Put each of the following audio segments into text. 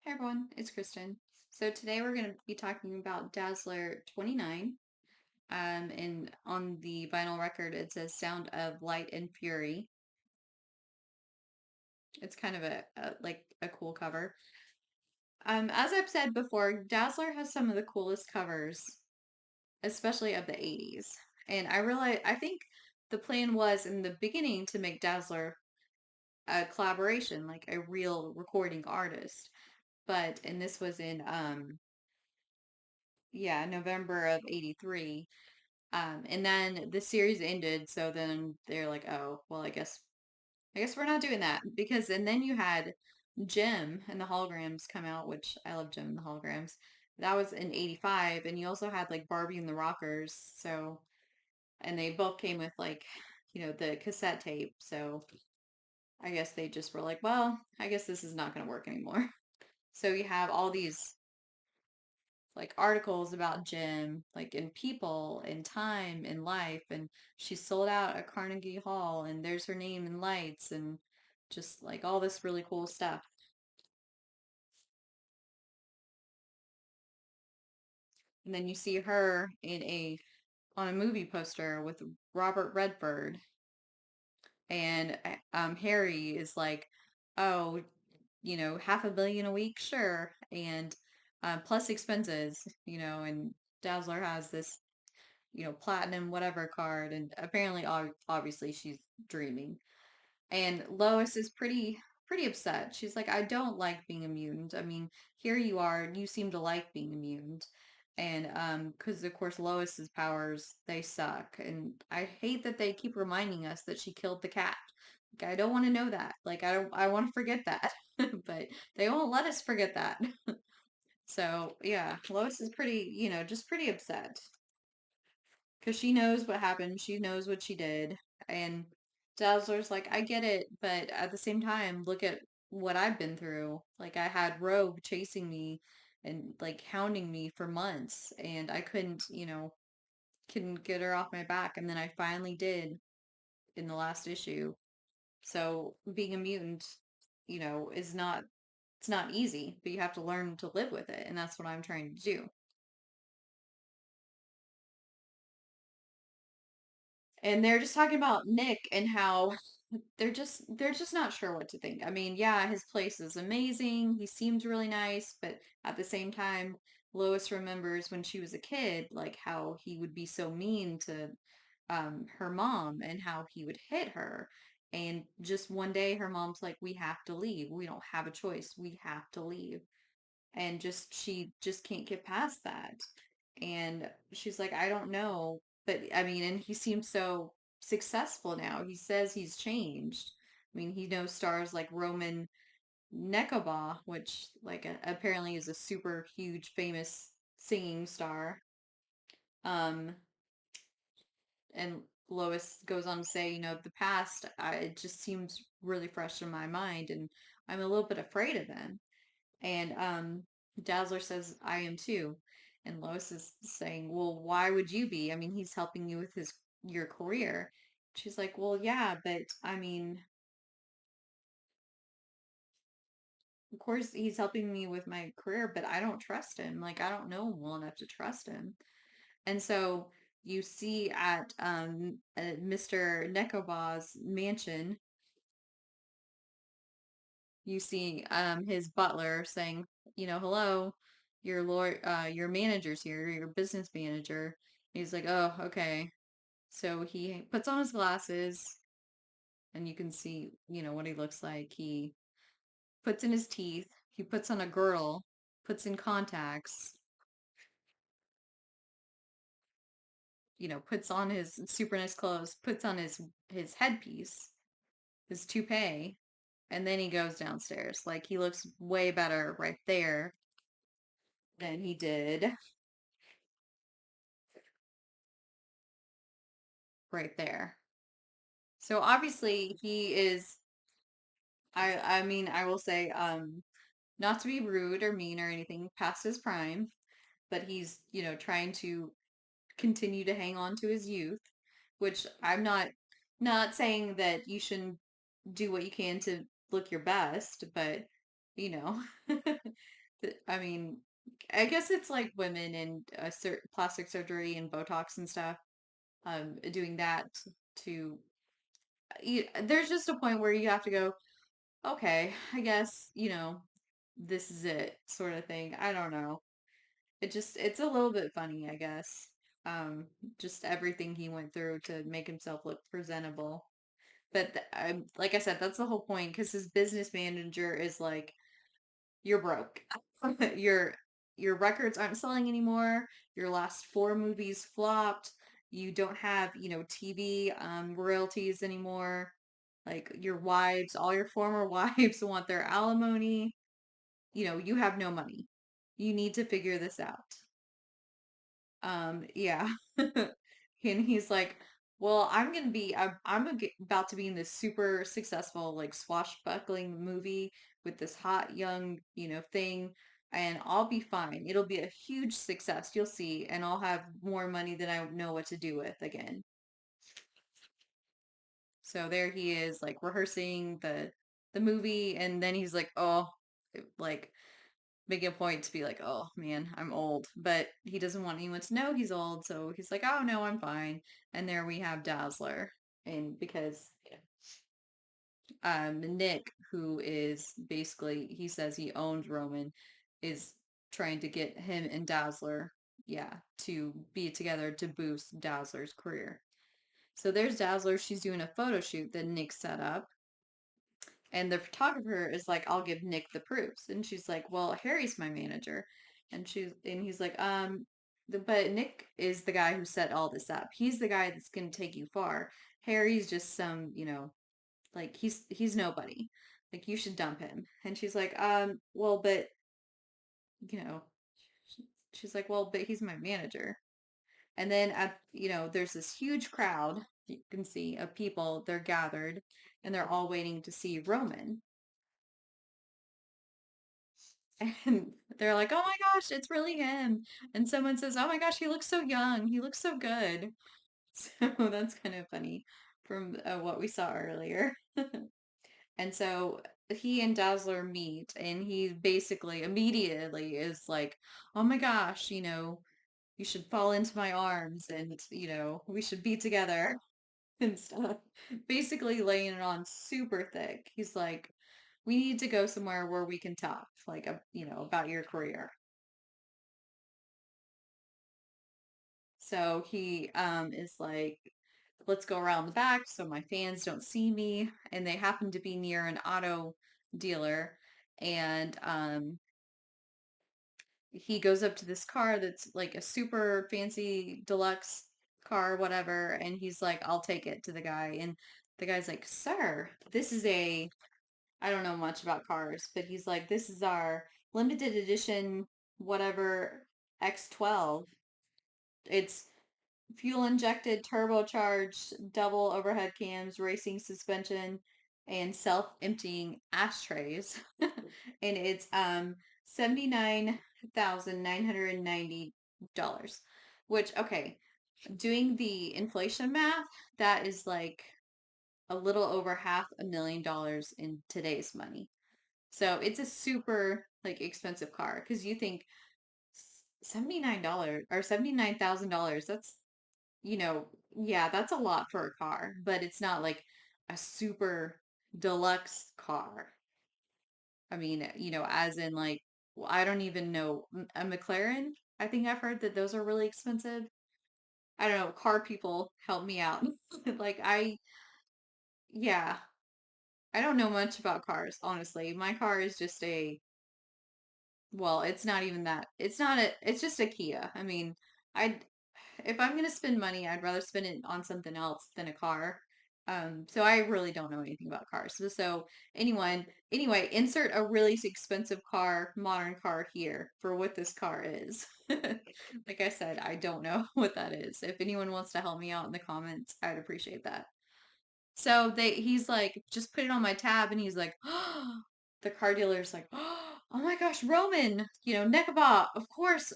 Hey everyone, it's Kristen. So today we're going to be talking about Dazzler 29. And on the vinyl record it says Sound of Light and Fury. It's kind of a cool cover. As I've said before, Dazzler has some of the coolest covers, especially of the 80s. And I think the plan was in the beginning to make Dazzler a collaboration, like a real recording artist. And this was in yeah, November of 83. And then the series ended, so then they're like, oh, well, I guess we're not doing that because and then you had Jim and the holograms come out, which I love Jim and the holograms. That was in 85, and you also had like Barbie and the Rockers, so and they both came with the cassette tape, so I guess they just were like, well, I guess this is not going to work anymore. So you have all these like articles about Jim, like in People, in Time, in Life, and she sold out at Carnegie Hall, and there's her name in lights, and just like all this really cool stuff. And then you see her in a on a movie poster with Robert Redford, and Harry is like, oh, half a billion a week, sure, and plus expenses, and Dazzler has this platinum whatever card, and apparently obviously she's dreaming. And Lois is pretty upset. She's like, I don't like being a mutant. I mean, here you are, and you seem to like being a mutant. And because of course Lois's powers, they suck. And I hate that they keep reminding us that she killed the cat. Like, I don't want to know that. Like I want to forget that. But they won't let us forget that. So yeah, Lois is pretty, just pretty upset because she knows what happened. She knows what she did. And Dazzler's like, I get it, but at the same time, look at what I've been through. Like, I had Rogue chasing me and like hounding me for months, and I couldn't get her off my back. And then I finally did in the last issue. So being a mutant, is not, it's not easy, but you have to learn to live with it. And that's what I'm trying to do. And they're just talking about Nick and how they're just not sure what to think. I mean, yeah, his place is amazing. He seems really nice, but at the same time, Lois remembers when she was a kid, like how he would be so mean to her mom and how he would hit her. And just one day her mom's like, "We have to leave. We don't have a choice. We have to leave." And just she just can't get past that. And she's like, I don't know. But I mean, and he seems so successful now. He says he's changed. I mean, he knows stars like Roman Nekobah, which apparently is a super huge famous singing star. Um, and Lois goes on to say, the past, it just seems really fresh in my mind, and I'm a little bit afraid of him. And Dazzler says, I am too. And Lois is saying, well, why would you be? I mean, he's helping you with your career. She's like, well, yeah, but I mean, of course he's helping me with my career, but I don't trust him. Like, I don't know him well enough to trust him. And so you see at Mr. Nekobah's mansion, you see his butler saying, hello, your manager's here, your business manager. He's like, oh, okay. So he puts on his glasses and you can see, what he looks like. He puts in his teeth, he puts on a girdle, puts in contacts, puts on his super nice clothes, puts on his headpiece, his toupee, and then he goes downstairs. Like he looks way better right there than he did right there. So obviously he is I mean I will say not to be rude or mean or anything past his prime, but he's, trying to continue to hang on to his youth, which I'm not saying that you shouldn't do what you can to look your best, but you know, I mean, I guess it's like women and plastic surgery and Botox and stuff. Doing that to there's just a point where you have to go, okay, I guess, this is it sort of thing. I don't know. It's a little bit funny, I guess. Um, just everything he went through to make himself look presentable. But like I said, that's the whole point because his business manager is like, you're broke. Your your records aren't selling anymore. Your last four movies flopped. You don't have, TV royalties anymore. Like your wives, all your former wives want their alimony. You have no money. You need to figure this out. Yeah. And he's like, well, about to be in this super successful, like swashbuckling movie with this hot young, thing, and I'll be fine. It'll be a huge success, you'll see, and I'll have more money than I know what to do with again. So there he is, like rehearsing the movie, and then he's like, oh, like making a point to be like, oh man, I'm old. But he doesn't want anyone to know he's old, so he's like, oh no, I'm fine. And there we have Dazzler. And because Nick, who is basically he says he owns Roman, is trying to get him and Dazzler, yeah, to be together to boost Dazzler's career. So there's Dazzler, she's doing a photo shoot that Nick set up. And the photographer is like, I'll give Nick the proofs. And she's like, well, Harry's my manager. And he's like, but Nick is the guy who set all this up. He's the guy that's gonna take you far. Harry's just some, like he's nobody. Like you should dump him. And she's like, well, but you know, she's like, well, but he's my manager. And then there's this huge crowd you can see of people. They're gathered and they're all waiting to see Roman. And they're like, "Oh my gosh, it's really him." And someone says, "Oh my gosh, he looks so young. He looks so good." So that's kind of funny from what we saw earlier. And so he and Dazzler meet, and he basically immediately is like, "Oh my gosh, you should fall into my arms, and we should be together and stuff." Basically laying it on super thick. He's like, we need to go somewhere where we can talk, like, about your career. So he is like, let's go around the back so my fans don't see me. And they happen to be near an auto dealer. And he goes up to this car that's like a super fancy deluxe car, whatever. And he's like, I'll take it to the guy. And the guy's like, sir, this is I don't know much about cars, but he's like, this is our limited edition, whatever, X12. It's fuel injected, turbocharged, double overhead cams, racing suspension, and self-emptying ashtrays. And it's $79,990. Which, okay, doing the inflation math, that is like a little over $500,000 in today's money. So it's a super like expensive car because you think $79 or $79,000. You know, yeah, that's a lot for a car, but it's not like a super deluxe car. I mean, as in like, well, I don't even know a McLaren. I think I've heard that those are really expensive. I don't know, car people help me out. Like yeah, I don't know much about cars, honestly. My car is just well, it's not even that. It's just a Kia. I mean, I'd if I'm gonna spend money, I'd rather spend it on something else than a car. So I really don't know anything about cars. So anyway, insert a really expensive car, modern car here for what this car is. Like I said, I don't know what that is. If anyone wants to help me out in the comments, I'd appreciate that. So he's like, just put it on my tab, and he's like, the car dealer's like, oh my gosh, Roman, Nekaba, of course,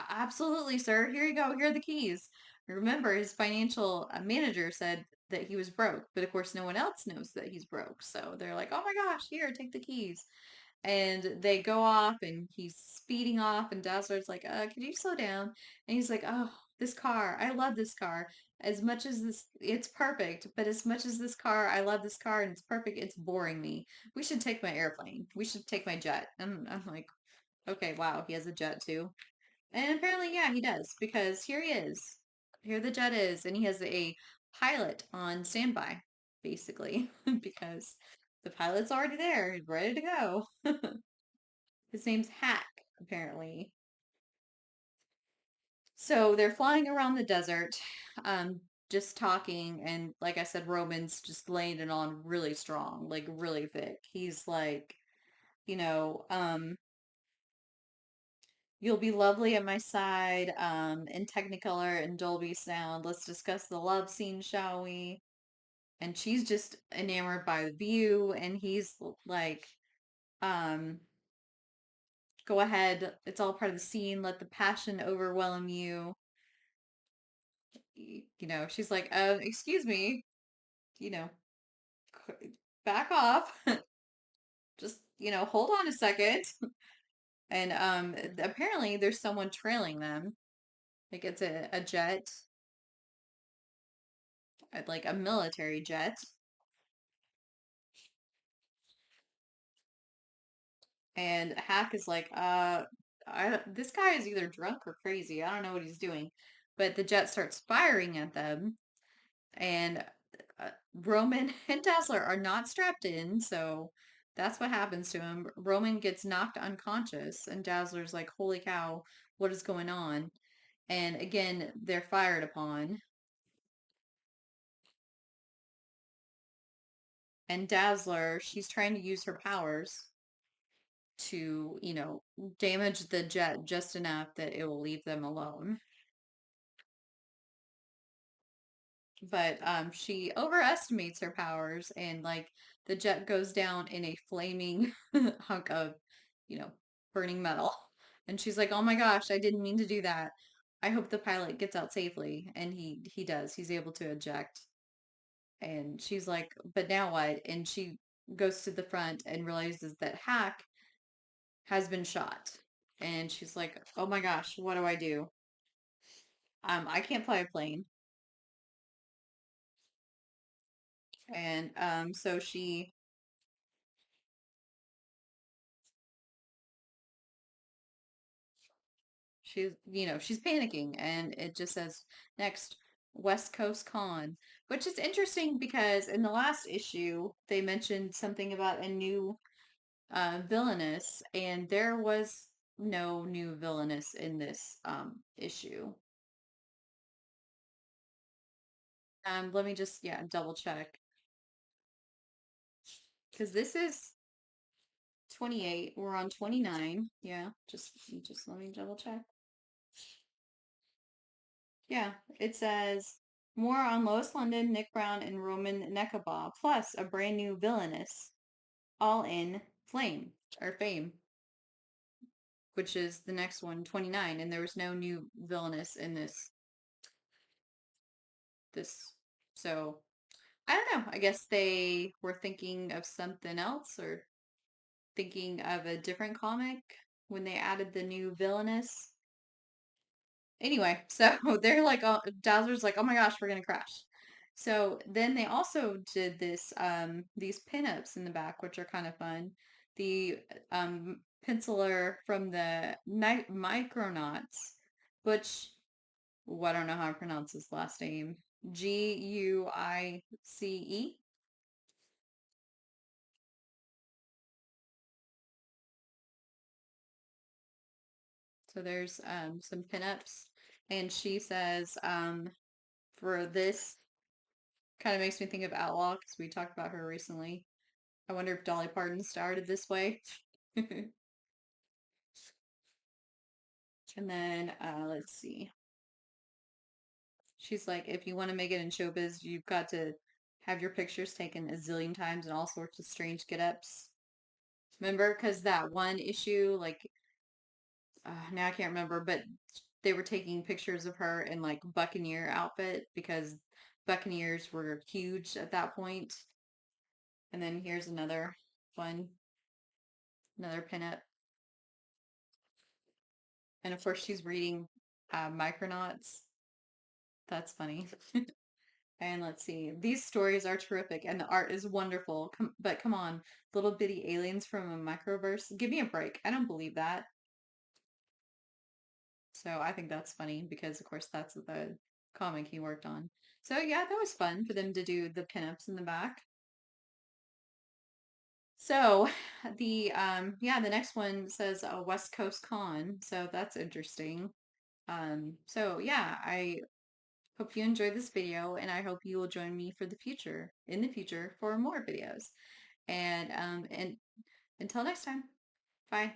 absolutely, sir. Here you go. Here are the keys. Remember, his financial manager said that he was broke, but of course, no one else knows that he's broke. So they're like, oh my gosh, here, take the keys. and they go off and he's speeding off and Dazzler's like, can you slow down? And he's like, oh, this car, I love this car. As much as this, it's perfect, but as much as this car, I love this car and it's perfect, it's boring me. We should take my airplane. We should take my jet. And I'm like, okay, wow, he has a jet too. And apparently, yeah, he does, because here he is. Here the jet is, and he has a pilot on standby, basically, because the pilot's already there, ready to go. His name's Hack, apparently. So they're flying around the desert, just talking, and like I said, Roman's just laying it on really strong, like really thick. He's like, you know, you'll be lovely at my side, in Technicolor and Dolby Sound. Let's discuss the love scene, shall we? And she's just enamored by the view, and he's like, um, go ahead, it's all part of the scene, let the passion overwhelm you. She's like, excuse me, you know, back off. Just, hold on a second. And apparently there's someone trailing them. Like it's a jet, like a military jet. And Hack is like, this guy is either drunk or crazy. I don't know what he's doing. But the jet starts firing at them, and Roman and Dazzler are not strapped in, so that's what happens to him. Roman gets knocked unconscious, and Dazzler's like, holy cow, what is going on? And again, they're fired upon. And Dazzler, she's trying to use her powers to, damage the jet just enough that it will leave them alone. But she overestimates her powers, and like the jet goes down in a flaming hunk of, you know, burning metal. And she's like, "Oh my gosh, I didn't mean to do that. I hope the pilot gets out safely." And he does. He's able to eject. And she's like, "But now what?" And she goes to the front and realizes that Hack has been shot. And she's like, "Oh my gosh, what do I do? I can't fly a plane." And so she's panicking, and it just says next, West Coast Con, which is interesting because in the last issue they mentioned something about a new villainess, and there was no new villainess in this issue. Let me just, yeah, double check, because this is 28, we're on 29. Yeah, just let me double check. Yeah, it says more on Lois London, Nick Brown, and Roman Nekaba, plus a brand new villainess, all in Flame or Fame, which is the next one, 29. And there was no new villainess in this. So I don't know. I guess they were thinking of something else, or thinking of a different comic when they added the new villainess. Anyway, so they're like, Dazzler's like, oh my gosh, we're gonna crash. So then they also did these pinups in the back, which are kind of fun. The penciler from the Micronauts, which, well, I don't know how I pronounce his last name. Guice. So there's some pinups, and she says, for this, kind of makes me think of Outlaw because we talked about her recently. I wonder if Dolly Parton started this way. And then let's see. She's like, if you want to make it in showbiz, you've got to have your pictures taken a zillion times and all sorts of strange get-ups. Remember? Because that one issue, like, now I can't remember, but they were taking pictures of her in like Buccaneer outfit because Buccaneers were huge at that point. And then here's another one. Another pinup. And of course, she's reading Micronauts. That's funny. And let's see. These stories are terrific, and the art is wonderful. But come on, little bitty aliens from a microverse. Give me a break. I don't believe that. So I think that's funny because, of course, that's the comic he worked on. So yeah, that was fun for them to do the pinups in the back. So the next one says a West Coast Con, so that's interesting. So yeah, I hope you enjoyed this video, and I hope you will join me for the future in the future for more videos. And until next time, bye.